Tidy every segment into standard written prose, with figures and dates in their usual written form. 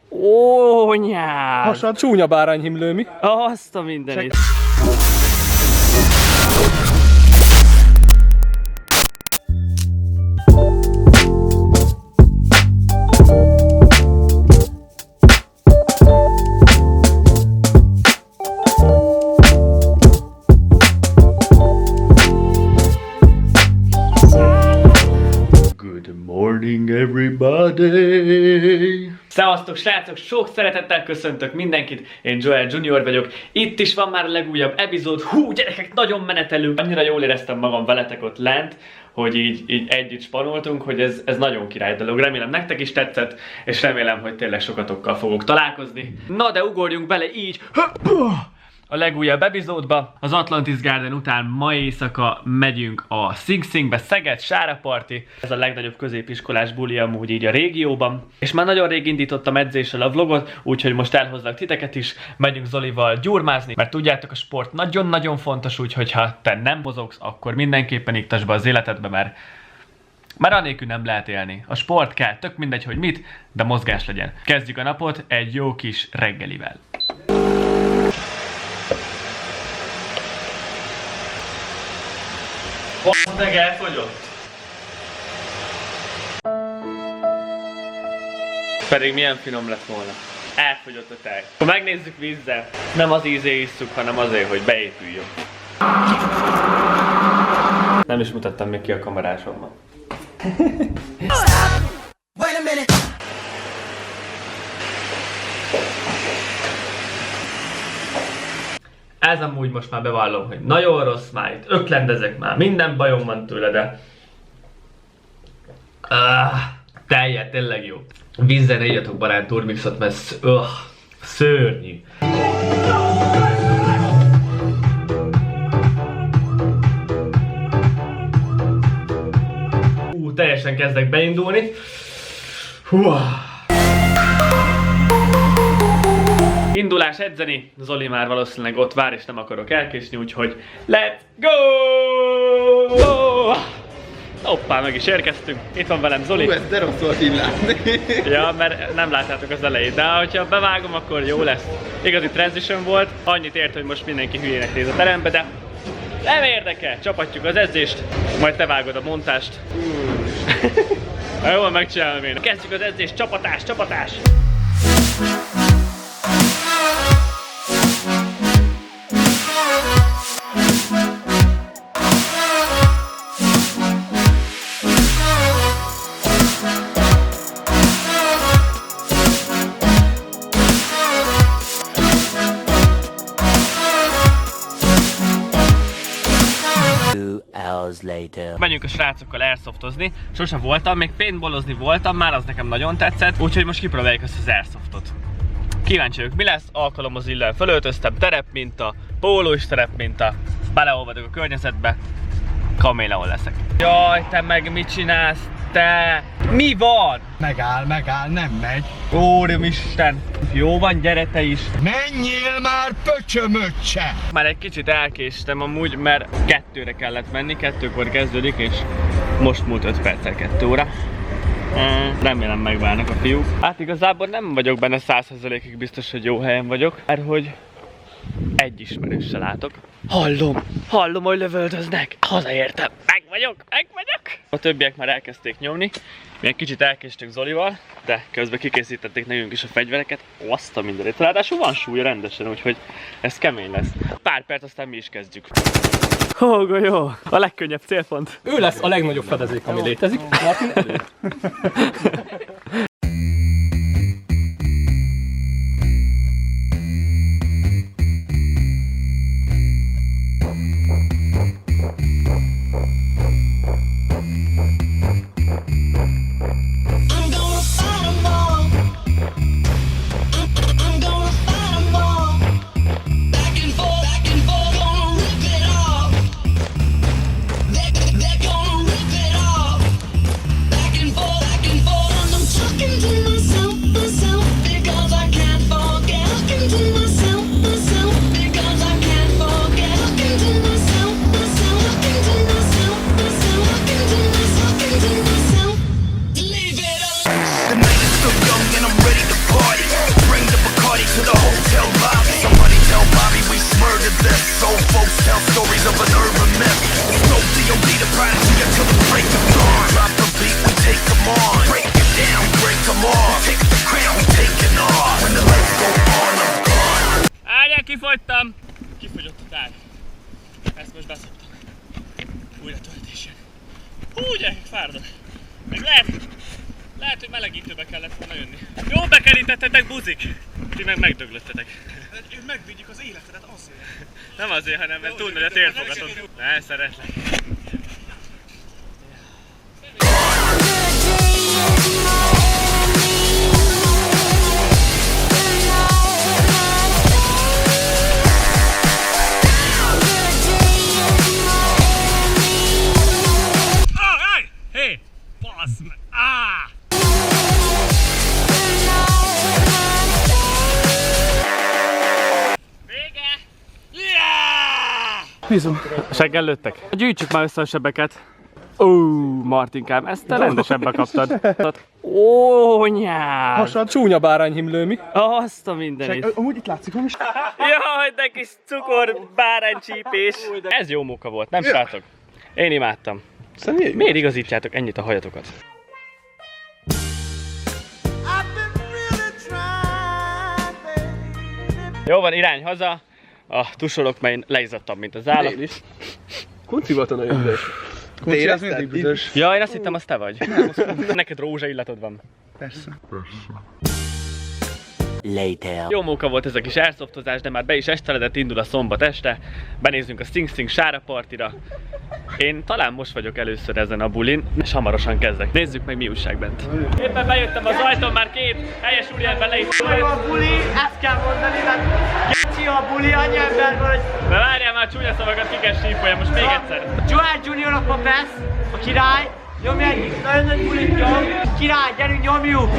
Ó, nyár! Hasonlóan csúnya bárányhimlő, mi? Azt a mindenit. Good morning, everybody! Szevasztok srácok, sok szeretettel köszöntök mindenkit, én Joel Junior vagyok. Itt is van már a legújabb epizód. Hú, gyerekek, nagyon menetelünk. Annyira jól éreztem magam veletek ott lent, hogy így együtt spanoltunk, hogy ez nagyon király dolog. Remélem nektek is tetszett, és remélem, hogy tényleg sokatokkal fogok találkozni. Na de ugorjunk bele így a legújabb epizódba. Az Atlantis Garden után ma éjszaka megyünk a Sing Singbe, Szeged, Sára Party. Ez a legnagyobb középiskolás buli amúgy így a régióban. És már nagyon rég indítottam edzéssel a vlogot, úgyhogy most elhozzak titeket is. Megyünk Zolival gyurmázni, mert tudjátok, a sport nagyon-nagyon fontos, úgyhogy ha te nem mozogsz, akkor mindenképpen iktasd be az életedbe, mert anélkül nem lehet élni. A sport kell, tök mindegy, hogy mit, de mozgás legyen. Kezdjük a napot egy jó kis reggelivel. Meg elfogyott. Pedig milyen finom lett volna. Elfogyott a tej. Ha megnézzük vízzel, nem az ízé isszuk, hanem azért, hogy beépüljön. Nem is mutattam még ki a kamerásommal. Ez amúgy most már bevallom, hogy nagyon rossz már, itt öklendezek már, minden bajom van tőle, de... Telje, tényleg jó. Vízzel ne igyatok barát turmixot, mert szörnyű. Teljesen kezdek beindulni. Indulás edzeni, Zoli már valószínűleg ott vár, és nem akarok elkésni, úgyhogy let's go! Hoppá, meg is érkeztünk. Itt van velem Zoli. Ez de rossz volt így látni. Ja, mert nem láttátok az elejét, de hogyha bevágom, akkor jó lesz. Igazi transition volt, annyit ért, hogy most mindenki hülyének néz a terembe, de nem érdekel, csapatjuk az edzést, majd te vágod a montást. Jól megcsinálom én. Kezdjük az edzést, csapatás, csapatás! Menjünk a srácokkal airsoftozni. Sose voltam, még paintballozni voltam, már az nekem nagyon tetszett, úgyhogy most kipróbáljuk ezt az airsoftot. Kíváncsi vagyok, mi lesz, alkalomhoz illen fölöltöztem, terepminta, pólós terepminta, beleolvadok a környezetbe, kaméleon leszek. Jaj, te meg mit csinálsz, te? Mi van? Megáll, nem megy. Úrimisten! Jó van, gyere te is! Menjél már, pöcsömöccse! Már egy kicsit elkéstem amúgy, mert 2-re kellett menni, 2-kor kezdődik, és most múlt 5 perccel 2 óra. Remélem megválnak a fiúk. Hát igazából nem vagyok benne 100%-ig biztos, hogy jó helyen vagyok, mert hogy egy ismerőssel látok. Hallom, hogy lövöldöznek. Hazaértem. Meg vagyok. A többiek már elkezdték nyomni. Mi egy kicsit elkéstünk Zolival, de közben kikészítették nekünk is a fegyvereket. Azt a mindenit. Ráadásul van súlya rendesen, úgyhogy ez kemény lesz. Pár perc, aztán mi is kezdjük. Jó. A legkönnyebb célpont. Ő lesz a legnagyobb fedezék, ami létezik. Martin, elő. kifogytam! Kifogyott a tár. Ezt most beszoptam. Újra töltésén. Hú, gyerekek, fáradok. Meg lehet, hogy melegítőbe kellett volna jönni. Jó bekerítettetek, buzik! Ti meg megdöglöttetek. Én megvédjük az életedet azért. Nem azért, hanem mert túl nagy a térfogatot. Ne, szeretlek. Hé! Bassz meg! Áh! Vége! Yeah! Bízom. Seggel lőttek. Gyűjtsük már össze a sebeket. Ó, Martinkám, ezt te rendesebben kaptad. Ó, nyár! Hasad csúnya bárányhimlő, mi? Azt a mindenit. Amúgy itt látszik, hogy Jaj, de kis cukor báránycsípés. Ez jó munka volt, nem srácok? Én imádtam. Miért igazítjátok ennyit a hajatokat? Jó van, irány haza. A tusolok, mert én leizzadtam, mint az állat. Én is. Kunci volt a nagyon üdes. Kunci az mindig büdös. Ja, én azt hittem, az te vagy. Neked rózsa illatod van. Persze. Later. Jó munka volt ez a kis airsoftozás, de már be is esteledett, indul a szombat este. Benézzünk a Sing Sing Sára partira. Én talán most vagyok először ezen a bulin, és hamarosan kezdek. Nézzük meg, mi újság bent. Éppen bejöttem az ajtón, már két helyes úriember le is Jó a buli, ezt kell mondani, mert Geci a buli, annyi ember vagy. De várjál már, csúnya szavakat ki kell sípolja, most még egyszer. Joel Junior a Best, a király. Nyomj egyik, nagyon nagy bulit nyom. Király, gyerünk, nyomjuk.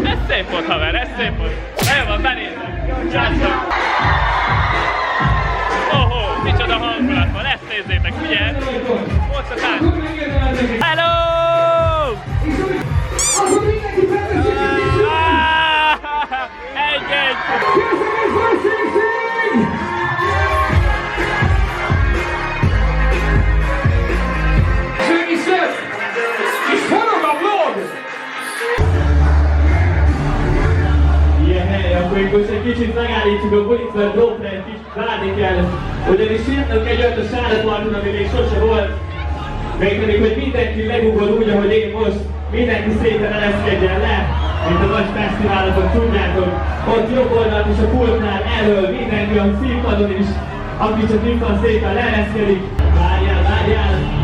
Ez szép volt, haver, ez szép volt. Na jó van, benézzük. Császom. Ohó, micsoda hangulat van, ezt nézzétek, figyelj. Ott a tánc. Hello! Egy-egy. Most egy kicsit megállítjuk a bulit, mert drótre egy kicsit várni kell. Ugyanis írtunk egy olyat a Sára parton, ami még sose volt. Mégpedig, hogy mindenki legugol úgy, ahogy én most. Mindenki szépen eleszkedjen le, mint a nagy fesztiválokon, tudjátok. Ott jobb oldalt és a pultnál elől mindenki a színpadon is, aki csak itt van, szépen leereszkedik. Várjál, várjál!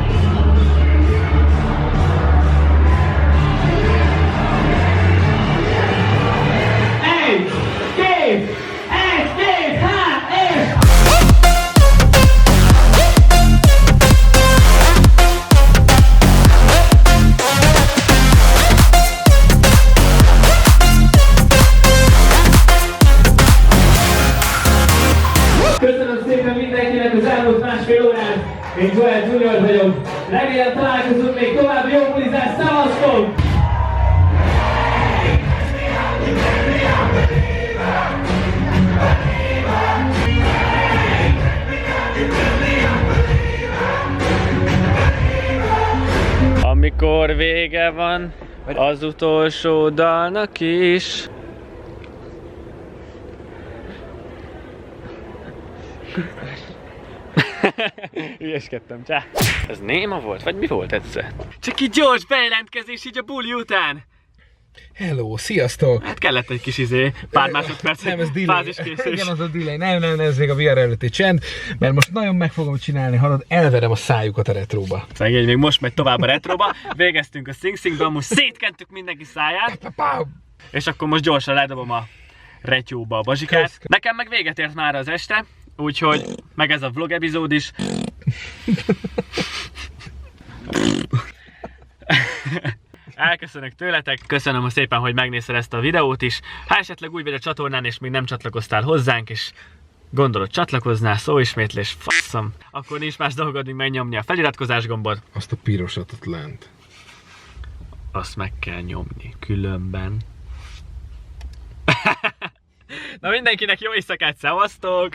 Köszönöm szépen mindenkinek az elmúlt másfél órát. Én Joel Junior vagyok. Remélem találkozunk még további jó bulizás, szavaztok! Amikor vége van az utolsó dalnak is. Ügyeskedtem, csá. Ez néma volt? Vagy mi volt egyszer? Csak így gyors bejelentkezés így a buli után. Hello, sziasztok! Hát kellett egy kis pár másodperc. Nem, ez delay. Fáziskészés. Igen, az a delay. Nem, ez még a VR előtti csend, mert most nagyon meg fogom csinálni, hallod, elverem a szájukat a retróba. Szegény, még most megy tovább a retróba. Végeztünk a Sing Singben, most szétkentük mindenki száját. És akkor most gyorsan ledobom a retyóba a bazsikát. Nekem meg véget ért már az este, úgyhogy meg ez a vlog epizód is. Elköszönök tőletek, köszönöm szépen, hogy megnézted ezt a videót is. Ha esetleg új vagy a csatornán és még nem csatlakoztál hozzánk, és gondolod csatlakoznál, szóismétlés, faszom, akkor nincs más dolgod, mint megnyomni a feliratkozás gombot. Azt a pirosat ott lent. Azt meg kell nyomni, különben. Na mindenkinek jó éjszakát, szevasztok!